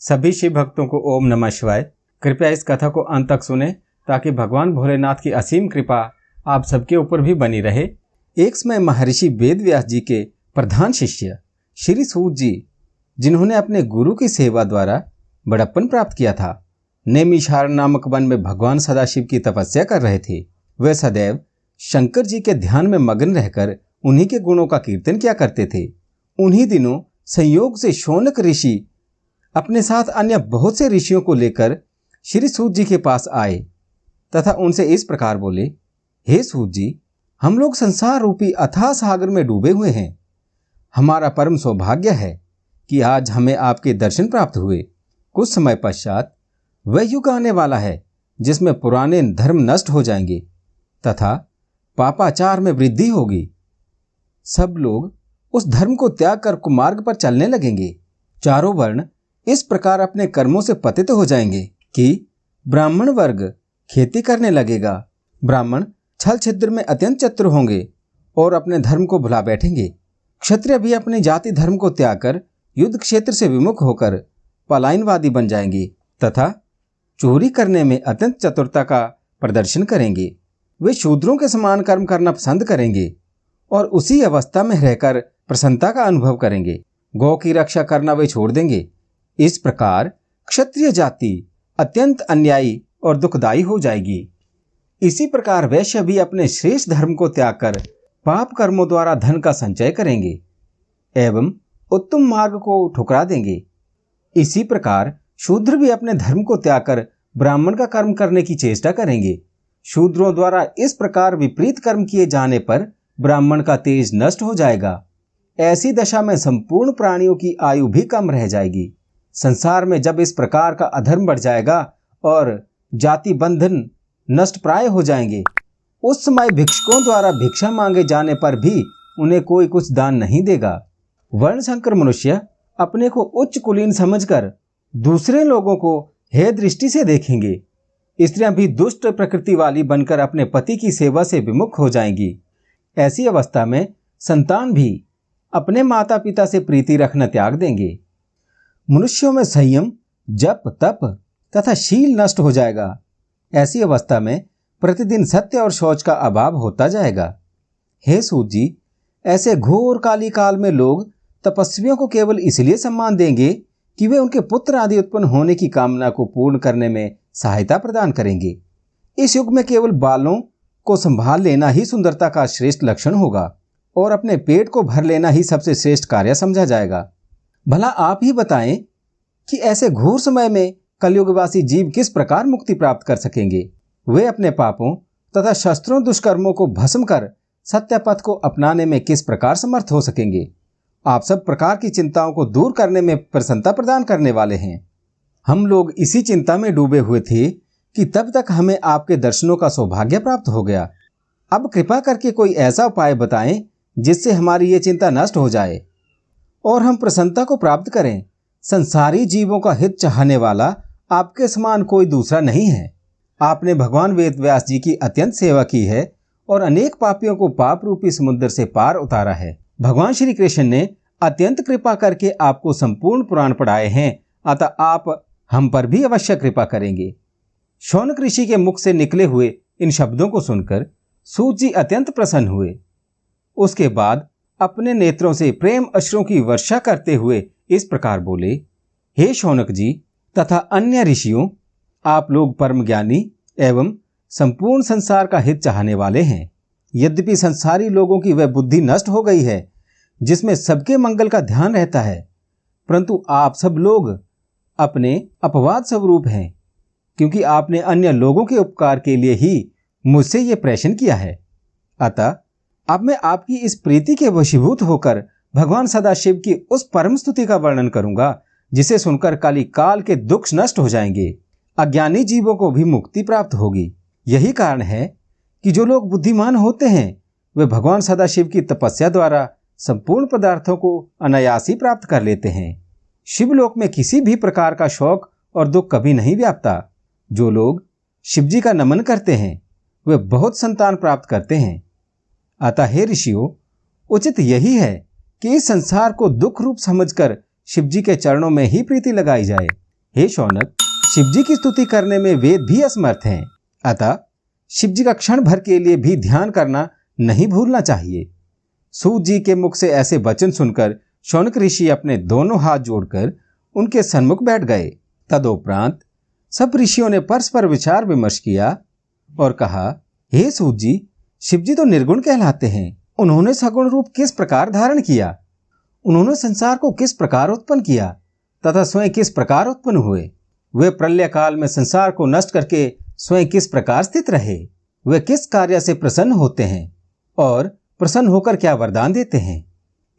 सभी शिव भक्तों को ओम नमः शिवाय। कृपया इस कथा को अंत तक सुने ताकि भगवान भोलेनाथ की असीम कृपा आप सबके ऊपर भी बनी रहे। एक समय महर्षि वेदव्यास जी के प्रधान शिष्य श्री सूत जी, जिन्होंने अपने गुरु की सेवा द्वारा बड़प्पन प्राप्त किया था, नेमिषारण नामक वन में भगवान सदाशिव की तपस्या कर रहे थे। वे सदैव शंकर जी के ध्यान में मग्न रहकर उन्हीं के गुणों का कीर्तन किया करते थे। उन्हीं दिनों संयोग से शौनक ऋषि अपने साथ अन्य बहुत से ऋषियों को लेकर श्री सूत जी के पास आए तथा उनसे इस प्रकार बोले, हे सूत जी, हम लोग संसार रूपी अथाह सागर में डूबे हुए हैं। हमारा परम सौभाग्य है कि आज हमें आपके दर्शन प्राप्त हुए। कुछ समय पश्चात वह युग आने वाला है जिसमें पुराने धर्म नष्ट हो जाएंगे तथा पापाचार में वृद्धि होगी। सब लोग उस धर्म को त्याग कर कुमार्ग पर चलने लगेंगे। चारों वर्ण इस प्रकार अपने कर्मों से पतित हो जाएंगे कि ब्राह्मण वर्ग खेती करने लगेगा। ब्राह्मण छल छिद्र में अत्यंत चतुर होंगे और अपने धर्म को भुला बैठेंगे। क्षत्रिय भी अपनी जाति धर्म को त्याग कर युद्ध क्षेत्र से विमुख होकर पलायनवादी बन जाएंगे तथा चोरी करने में अत्यंत चतुरता का प्रदर्शन करेंगे। वे शूद्रों के समान कर्म करना पसंद करेंगे और उसी अवस्था में रहकर प्रसन्नता का अनुभव करेंगे। गौ की रक्षा करना वे छोड़ देंगे। इस प्रकार क्षत्रिय जाति अत्यंत अन्यायी और दुखदायी हो जाएगी। इसी प्रकार वैश्य भी अपने श्रेष्ठ धर्म को त्याग कर पाप कर्मों द्वारा धन का संचय करेंगे एवं उत्तम मार्ग को ठुकरा देंगे। इसी प्रकार शूद्र भी अपने धर्म को त्याग कर ब्राह्मण का कर्म करने की चेष्टा करेंगे। शूद्रों द्वारा इस प्रकार विपरीत कर्म किए जाने पर ब्राह्मण का तेज नष्ट हो जाएगा। ऐसी दशा में संपूर्ण प्राणियों की आयु भी कम रह जाएगी। संसार में जब इस प्रकार का अधर्म बढ़ जाएगा और जाति बंधन नष्ट प्राय हो जाएंगे, उस समय भिक्षुकों द्वारा भिक्षा मांगे जाने पर भी उन्हें कोई कुछ दान नहीं देगा। वर्ण संकर मनुष्य अपने को उच्च कुलीन समझकर दूसरे लोगों को हेय दृष्टि से देखेंगे। स्त्रियां भी दुष्ट प्रकृति वाली बनकर अपने पति की सेवा से विमुख हो जाएंगी। ऐसी अवस्था में संतान भी अपने माता पिता से प्रीति रखना त्याग देंगे। मनुष्यों में संयम, जप, तप तथा शील नष्ट हो जाएगा। ऐसी अवस्था में प्रतिदिन सत्य और शौच का अभाव होता जाएगा। हे सूत जी, ऐसे घोर काली काल में लोग तपस्वियों को केवल इसलिए सम्मान देंगे कि वे उनके पुत्र आदि उत्पन्न होने की कामना को पूर्ण करने में सहायता प्रदान करेंगे। इस युग में केवल बालों को संभाल लेना ही सुंदरता का श्रेष्ठ लक्षण होगा और अपने पेट को भर लेना ही सबसे श्रेष्ठ कार्य समझा जाएगा। भला आप ही बताएं कि ऐसे घोर समय में कलयुगवासी जीव किस प्रकार मुक्ति प्राप्त कर सकेंगे। वे अपने पापों तथा शस्त्रों दुष्कर्मों को भस्म कर सत्य पथ को अपनाने में किस प्रकार समर्थ हो सकेंगे। आप सब प्रकार की चिंताओं को दूर करने में प्रसन्नता प्रदान करने वाले हैं। हम लोग इसी चिंता में डूबे हुए थे कि तब तक हमें आपके दर्शनों का सौभाग्य प्राप्त हो गया। अब कृपा करके कोई ऐसा उपाय बताएं जिससे हमारी ये चिंता नष्ट हो जाए और हम प्रसन्नता को प्राप्त करें। संसारी जीवों का हित चाहने वाला आपके समान कोई दूसरा नहीं है। आपने भगवान वेदव्यास जी की अत्यंत सेवा की है और अनेक पापियों को पाप रूपी समुद्र से पार उतारा है। भगवान श्री कृष्ण ने अत्यंत कृपा करके आपको संपूर्ण पुराण पढ़ाए हैं, अतः आप हम पर भी अवश्य कृपा करेंगे। शौनक ऋषि के मुख से निकले हुए इन शब्दों को सुनकर सूत जी अत्यंत प्रसन्न हुए। उसके बाद अपने नेत्रों से प्रेम अश्रुओं की वर्षा करते हुए इस प्रकार बोले, हे शौनक जी तथा अन्य ऋषियों, आप लोग परम ज्ञानी एवं संपूर्ण संसार का हित चाहने वाले हैं। यद्यपि संसारी लोगों की वह बुद्धि नष्ट हो गई है जिसमें सबके मंगल का ध्यान रहता है, परंतु आप सब लोग अपने अपवाद स्वरूप हैं, क्योंकि आपने अन्य लोगों के उपकार के लिए ही मुझसे ये प्रश्न किया है। अतः अब मैं आपकी इस प्रीति के वशीभूत होकर भगवान सदाशिव की उस परम स्तुति का वर्णन करूंगा जिसे सुनकर काली काल के दुख नष्ट हो जाएंगे। अज्ञानी जीवों को भी मुक्ति प्राप्त होगी। यही कारण है कि जो लोग बुद्धिमान होते हैं वे भगवान सदाशिव की तपस्या द्वारा संपूर्ण पदार्थों को अनायास ही प्राप्त कर लेते हैं। शिवलोक में किसी भी प्रकार का शौक और दुख कभी नहीं व्यापता। जो लोग शिवजी का नमन करते हैं वे बहुत संतान प्राप्त करते हैं। अतः हे ऋषियों, उचित यही है कि इस संसार को दुख रूप समझकर शिवजी के चरणों में ही प्रीति लगाई जाए। हे शौनक, शिवजी की स्तुति करने में वेद भी असमर्थ हैं, अतः शिवजी का क्षण भर के लिए भी ध्यान करना नहीं भूलना चाहिए। सूत जी के मुख से ऐसे वचन सुनकर शौनक ऋषि अपने दोनों हाथ जोड़कर उनके सन्मुख बैठ गए। तदोपरांत सब ऋषियों ने परस्पर विचार विमर्श किया और कहा, हे सूत जी, शिवजी तो निर्गुण कहलाते हैं। उन्होंने सगुण रूप किस प्रकार धारण किया? उन्होंने संसार को किस प्रकार उत्पन्न किया तथा स्वयं किस प्रकार उत्पन्न हुए? वे प्रलय काल में संसार को नष्ट करके स्वयं किस प्रकार स्थित रहे? वे किस कार्य से प्रसन्न होते हैं और प्रसन्न होकर क्या वरदान देते हैं?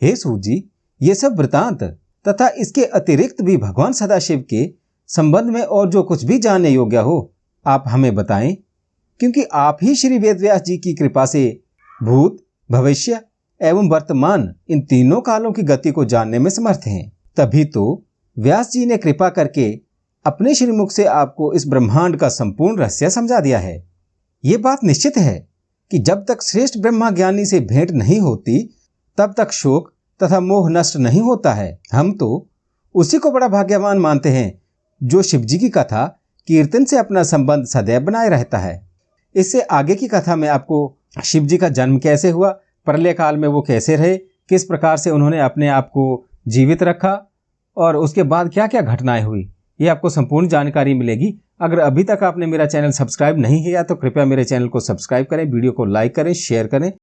हे सूत जी, ये सब वृतांत तथा इसके अतिरिक्त भी भगवान सदाशिव के संबंध में और जो कुछ भी जानने योग्य हो आप हमें बताएं, क्योंकि आप ही श्री वेदव्यास जी की कृपा से भूत, भविष्य एवं वर्तमान इन तीनों कालों की गति को जानने में समर्थ हैं। तभी तो व्यास जी ने कृपा करके अपने श्रीमुख से आपको इस ब्रह्मांड का संपूर्ण रहस्य समझा दिया है। ये बात निश्चित है कि जब तक श्रेष्ठ ब्रह्मा ज्ञानी से भेंट नहीं होती तब तक शोक तथा मोह नष्ट नहीं होता है। हम तो उसी को बड़ा भाग्यवान मानते हैं जो शिवजी की कथा कीर्तन से अपना संबंध सदैव बनाए रहता है। इससे आगे की कथा में आपको शिवजी का जन्म कैसे हुआ, प्रलय काल में वो कैसे रहे, किस प्रकार से उन्होंने अपने आप को जीवित रखा और उसके बाद क्या क्या घटनाएं हुई, ये आपको संपूर्ण जानकारी मिलेगी। अगर अभी तक आपने मेरा चैनल सब्सक्राइब नहीं किया तो कृपया मेरे चैनल को सब्सक्राइब करें, वीडियो को लाइक करें, शेयर करें